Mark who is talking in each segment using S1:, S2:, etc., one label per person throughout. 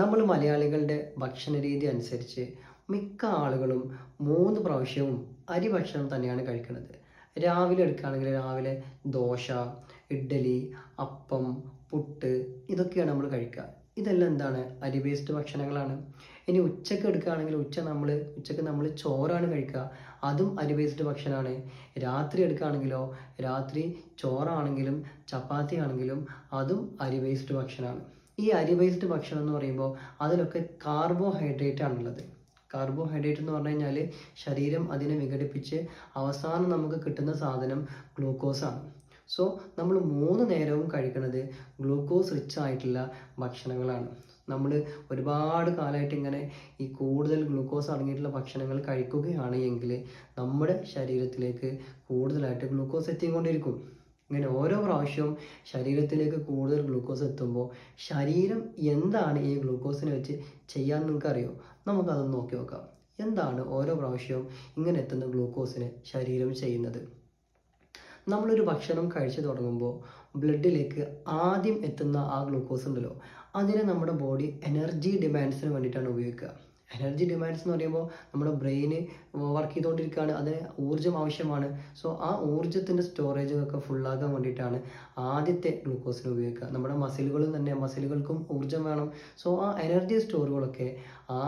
S1: നമ്മൾ മലയാളികളുടെ ഭക്ഷണ രീതി അനുസരിച്ച് മിക്ക ആളുകളും 3 പ്രാവശ്യവും അരി ഭക്ഷണം തന്നെയാണ് കഴിക്കുന്നത്. രാവിലെ എടുക്കുകയാണെങ്കിൽ രാവിലെ ദോശ, ഇഡ്ഡലി, അപ്പം, പുട്ട് ഇതൊക്കെയാണ് നമ്മൾ കഴിക്കുക. ഇതെല്ലാം എന്താണ്? അരി ബേസ്ഡ് ഭക്ഷണങ്ങളാണ്. ഇനി ഉച്ചയ്ക്ക് എടുക്കുകയാണെങ്കിൽ ഉച്ചയ്ക്ക് നമ്മൾ ചോറാണ് കഴിക്കുക. അതും അരി ബേസ്ഡ് ഭക്ഷണമാണ്. രാത്രി എടുക്കുകയാണെങ്കിലോ രാത്രി ചോറാണെങ്കിലും ചപ്പാത്തി ആണെങ്കിലും അതും അരി ബേസ്ഡ് ഭക്ഷണമാണ്. ഈ അരി ബേസ്ഡ് ഭക്ഷണം എന്ന് പറയുമ്പോൾ അതിലൊക്കെ കാർബോഹൈഡ്രേറ്റ് ആണുള്ളത്. കാർബോഹൈഡ്രേറ്റ് എന്ന് പറഞ്ഞു കഴിഞ്ഞാൽ ശരീരം അതിനെ വിഘടിപ്പിച്ച് അവസാനം നമുക്ക് കിട്ടുന്ന സാധനം ഗ്ലൂക്കോസാണ്. സോ നമ്മൾ 3 നേരവും കഴിക്കുന്നത് ഗ്ലൂക്കോസ് റിച്ച് ആയിട്ടുള്ള ഭക്ഷണങ്ങളാണ്. നമ്മൾ ഒരുപാട് കാലമായിട്ട് ഇങ്ങനെ ഈ കൂടുതൽ ഗ്ലൂക്കോസ് അടങ്ങിയിട്ടുള്ള ഭക്ഷണങ്ങൾ കഴിക്കുകയാണ് എങ്കിൽ നമ്മുടെ ശരീരത്തിലേക്ക് കൂടുതലായിട്ട് ഗ്ലൂക്കോസ് എത്തിക്കൊണ്ടിരിക്കും. ഇങ്ങനെ ഓരോ പ്രാവശ്യവും ശരീരത്തിലേക്ക് കൂടുതൽ ഗ്ലൂക്കോസ് എത്തുമ്പോൾ ശരീരം എന്താണ് ഈ ഗ്ലൂക്കോസിനെ വെച്ച് ചെയ്യാൻ നിങ്ങൾക്കറിയോ? നമുക്കതൊന്ന് നോക്കി നോക്കാം. എന്താണ് ഓരോ പ്രാവശ്യവും ഇങ്ങനെ എത്തുന്ന ഗ്ലൂക്കോസിനെ ശരീരം ചെയ്യുന്നത്? നമ്മളൊരു ഭക്ഷണം കഴിച്ചു തുടങ്ങുമ്പോൾ ബ്ലഡിലേക്ക് ആദ്യം എത്തുന്ന ആ ഗ്ലൂക്കോസ് ഉണ്ടല്ലോ, അതിനെ നമ്മുടെ ബോഡി എനർജി ഡിമാൻഡ്സിന് വേണ്ടിയിട്ടാണ് ഉപയോഗിക്കുക. എനർജി ഡിമാൻഡ്സ് എന്ന് പറയുമ്പോൾ നമ്മുടെ ബ്രെയിന് വർക്ക് ചെയ്തുകൊണ്ടിരിക്കുകയാണ്, അതിന് ഊർജ്ജം ആവശ്യമാണ്. സോ ആ ഊർജ്ജത്തിൻ്റെ സ്റ്റോറേജൊക്കെ ഫുള്ളാക്കാൻ വേണ്ടിയിട്ടാണ് ആദ്യത്തെ ഗ്ലൂക്കോസിന് ഉപയോഗിക്കുക. നമ്മുടെ മസിലുകൾക്കും ഊർജ്ജം വേണം. സോ ആ എനർജി സ്റ്റോറുകളൊക്കെ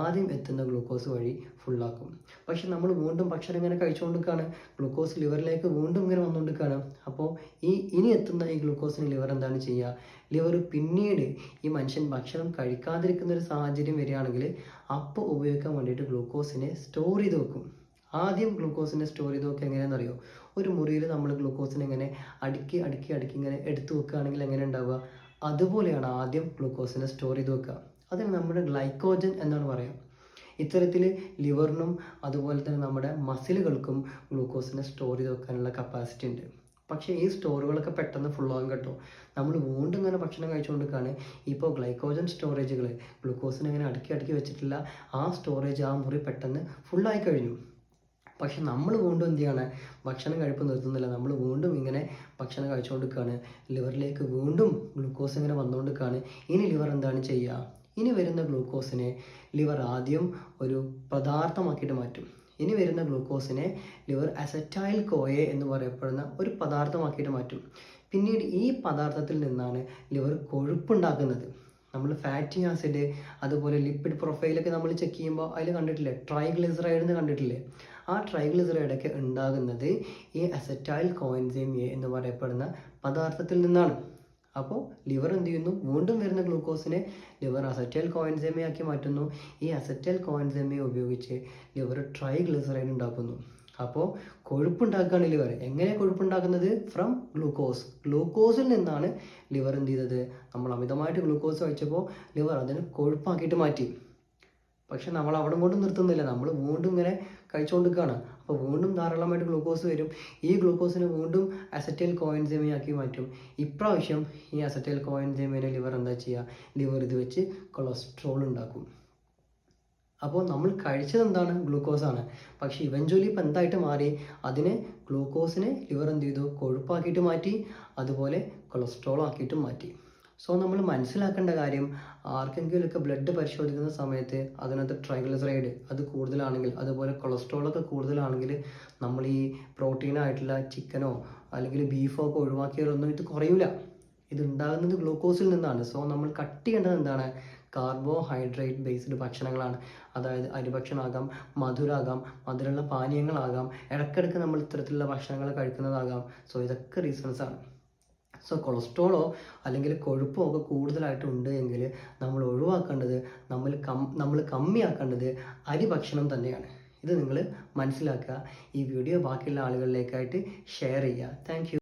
S1: ആദ്യം എത്തുന്ന ഗ്ലൂക്കോസ് വഴി ഫുള്ളാക്കും. പക്ഷെ നമ്മൾ വീണ്ടും ഭക്ഷണം ഇങ്ങനെ കഴിച്ചുകൊണ്ടിരിക്കുകയാണ്, ഗ്ലൂക്കോസ് ലിവറിലേക്ക് വീണ്ടും ഇങ്ങനെ വന്നുകൊണ്ടിരിക്കുകയാണ്. അപ്പോൾ ഇനി എത്തുന്ന ഈ ഗ്ലൂക്കോസിന് ലിവർ എന്താണ് ചെയ്യുക? ലിവർ പിന്നീട് ഈ മനുഷ്യൻ ഭക്ഷണം കഴിക്കാതിരിക്കുന്ന ഒരു സാഹചര്യം വരികയാണെങ്കിൽ അപ്പോൾ ഉപയോഗിക്കാൻ വേണ്ടിയിട്ട് ഗ്ലൂക്കോസിനെ സ്റ്റോർ ചെയ്ത് വെക്കും. ആദ്യം ഗ്ലൂക്കോസിനെ സ്റ്റോർ ചെയ്ത് വെക്കുക എങ്ങനെയാണെന്ന് അറിയോ? ഒരു മുറിയിൽ നമ്മൾ ഗ്ലൂക്കോസിനെ ഇങ്ങനെ അടുക്കി ഇങ്ങനെ എടുത്തു വെക്കുകയാണെങ്കിൽ എങ്ങനെ ഉണ്ടാവുക? അതുപോലെയാണ് ആദ്യം ഗ്ലൂക്കോസിനെ സ്റ്റോർ ചെയ്ത് വെക്കുക. അതിന് നമ്മുടെ ഗ്ലൈക്കോജൻ എന്നാണ് പറയുക. ഇത്തരത്തിൽ ലിവറിനും അതുപോലെ തന്നെ നമ്മുടെ മസിലുകൾക്കും ഗ്ലൂക്കോസിനെ സ്റ്റോർ ചെയ്ത് വെക്കാനുള്ള കപ്പാസിറ്റി ഉണ്ട്. പക്ഷേ ഈ സ്റ്റോറുകളൊക്കെ പെട്ടെന്ന് ഫുള്ളാകും കേട്ടോ. നമ്മൾ വീണ്ടും ഇങ്ങനെ ഭക്ഷണം കഴിച്ചുകൊണ്ടിരിക്കുകയാണ്. ഇപ്പോൾ ഗ്ലൈക്കോജൻ സ്റ്റോറേജുകൾ ഗ്ലൂക്കോസിനെ ഇങ്ങനെ അടുക്കി വെച്ചിട്ടില്ല, ആ സ്റ്റോറേജ് ആ മുറി പെട്ടെന്ന് ഫുള്ളായി കഴിഞ്ഞു. പക്ഷെ നമ്മൾ വീണ്ടും എന്ത് ചെയ്യാണ്? ഭക്ഷണം കഴിപ്പ് നിർത്തുന്നില്ല, നമ്മൾ വീണ്ടും ഇങ്ങനെ ഭക്ഷണം കഴിച്ചുകൊണ്ടിരിക്കുകയാണ്. ലിവറിലേക്ക് വീണ്ടും ഗ്ലൂക്കോസ് ഇങ്ങനെ വന്നുകൊണ്ടിരിക്കുകയാണ്. ഇനി ലിവർ എന്താണ് ചെയ്യുക? ഇനി വരുന്ന ഗ്ലൂക്കോസിനെ ലിവർ ആദ്യം ഒരു പദാർത്ഥമാക്കിയിട്ട് മാറ്റും. ഇനി വരുന്ന ഗ്ലൂക്കോസിനെ ലിവർ അസറ്റൈൽ കോയെ എന്ന് പറയപ്പെടുന്ന ഒരു പദാർത്ഥമാക്കിയിട്ട് മാറ്റും. പിന്നീട് ഈ പദാർത്ഥത്തിൽ നിന്നാണ് ലിവർ കൊഴുപ്പുണ്ടാക്കുന്നത്. നമ്മൾ ഫാറ്റി ആസിഡ് അതുപോലെ ലിപ്പിഡ് പ്രൊഫൈലൊക്കെ നമ്മൾ ചെക്ക് ചെയ്യുമ്പോൾ അതിൽ കണ്ടിട്ടില്ലേ, ട്രൈഗ്ലിസറൈഡ് എന്ന് കണ്ടിട്ടില്ലേ? ആ ട്രൈഗ്ലിസറൈഡൊക്കെ ഉണ്ടാകുന്നത് ഈ അസറ്റൈൽ കോഎൻസൈം എ എന്ന് പറയപ്പെടുന്ന പദാർത്ഥത്തിൽ നിന്നാണ്. അപ്പോൾ ലിവർ എന്ത് ചെയ്യുന്നു? വീണ്ടും വരുന്ന ഗ്ലൂക്കോസിനെ ലിവർ അസറ്റൈൽ കോഎൻസൈം ആക്കി മാറ്റുന്നു. ഈ അസറ്റൈൽ കോഎൻസൈം ഉപയോഗിച്ച് ലിവർ ട്രൈഗ്ലിസറൈഡ് ഉണ്ടാക്കുന്നു. അപ്പോൾ കൊഴുപ്പുണ്ടാക്കുകയാണ് ലിവർ. എങ്ങനെ കൊഴുപ്പുണ്ടാക്കുന്നത്? ഫ്രം ഗ്ലൂക്കോസിൽ നിന്നാണ് ലിവർ എന്ത് ചെയ്തത്? നമ്മൾ അമിതമായിട്ട് ഗ്ലൂക്കോസ് കഴിച്ചപ്പോൾ ലിവർ അതിനെ കൊഴുപ്പാക്കിയിട്ട് മാറ്റി. പക്ഷെ നമ്മൾ അവിടെ കൊണ്ട് നിർത്തുന്നില്ല, നമ്മൾ വീണ്ടും ഇങ്ങനെ കഴിച്ചുകൊണ്ടിരിക്കുകയാണ്. അപ്പോൾ വീണ്ടും ധാരാളമായിട്ട് ഗ്ലൂക്കോസ് വരും. ഈ ഗ്ലൂക്കോസിനെ വീണ്ടും അസറ്റൈൽ കോഎൻസൈം ആക്കി മാറ്റും. ഇപ്രാവശ്യം ഈ അസറ്റൈൽ കോഎൻസൈമിനെ ലിവർ എന്താ ചെയ്യുക? ലിവർ ഇത് വെച്ച് കൊളസ്ട്രോൾ ഉണ്ടാക്കും. അപ്പോൾ നമ്മൾ കഴിച്ചത് എന്താണ്? ഗ്ലൂക്കോസാണ്. പക്ഷേ ഇവഞ്ച്വലി ഇപ്പോൾ എന്തായിട്ട് മാറി? ഗ്ലൂക്കോസിനെ ലിവർ എന്ത് ചെയ്തു? കൊഴുപ്പാക്കിയിട്ട് മാറ്റി, അതുപോലെ കൊളസ്ട്രോൾ ആക്കിയിട്ട് മാറ്റി. സോ നമ്മൾ മനസ്സിലാക്കേണ്ട കാര്യം, ആർക്കെങ്കിലുമൊക്കെ ബ്ലഡ് പരിശോധിക്കുന്ന സമയത്ത് അതിനകത്ത് ട്രൈഗ്ലിസറൈഡ് അത് കൂടുതലാണെങ്കിൽ, അതുപോലെ കൊളസ്ട്രോളൊക്കെ കൂടുതലാണെങ്കിൽ നമ്മൾ ഈ പ്രോട്ടീനായിട്ടുള്ള ചിക്കനോ അല്ലെങ്കിൽ ബീഫോ ഒക്കെ ഒഴിവാക്കിയാലൊന്നും ഇത് കുറയില്ല. ഇത് ഉണ്ടാകുന്നത് ഗ്ലൂക്കോസിൽ നിന്നാണ്. സോ നമ്മൾ കട്ട് ചെയ്യേണ്ടത് എന്താണ്? കാർബോഹൈഡ്രേറ്റ് ബേസ്ഡ് ഭക്ഷണങ്ങളാണ്. അതായത് അരിഭക്ഷണമാകാം, മധുരമുള്ള പാനീയങ്ങളാകാം, ഇടയ്ക്കിടയ്ക്ക് നമ്മൾ ഇത്തരത്തിലുള്ള ഭക്ഷണങ്ങൾ കഴിക്കുന്നതാകാം. സോ ഇതൊക്കെ റീസൺസാണ്. സോ കൊളസ്ട്രോളോ അല്ലെങ്കിൽ കൊഴുപ്പോ ഒക്കെ കൂടുതലായിട്ട് ഉണ്ട് എങ്കിൽ നമ്മൾ ഒഴിവാക്കേണ്ടത്, നമ്മൾ കമ്മിയാക്കേണ്ടത് അരി ഭക്ഷണം തന്നെയാണ്. ഇത് നിങ്ങൾ മനസ്സിലാക്കുക. ഈ വീഡിയോ ബാക്കിയുള്ള ആളുകളിലേക്കായിട്ട് ഷെയർ ചെയ്യുക. Thank you.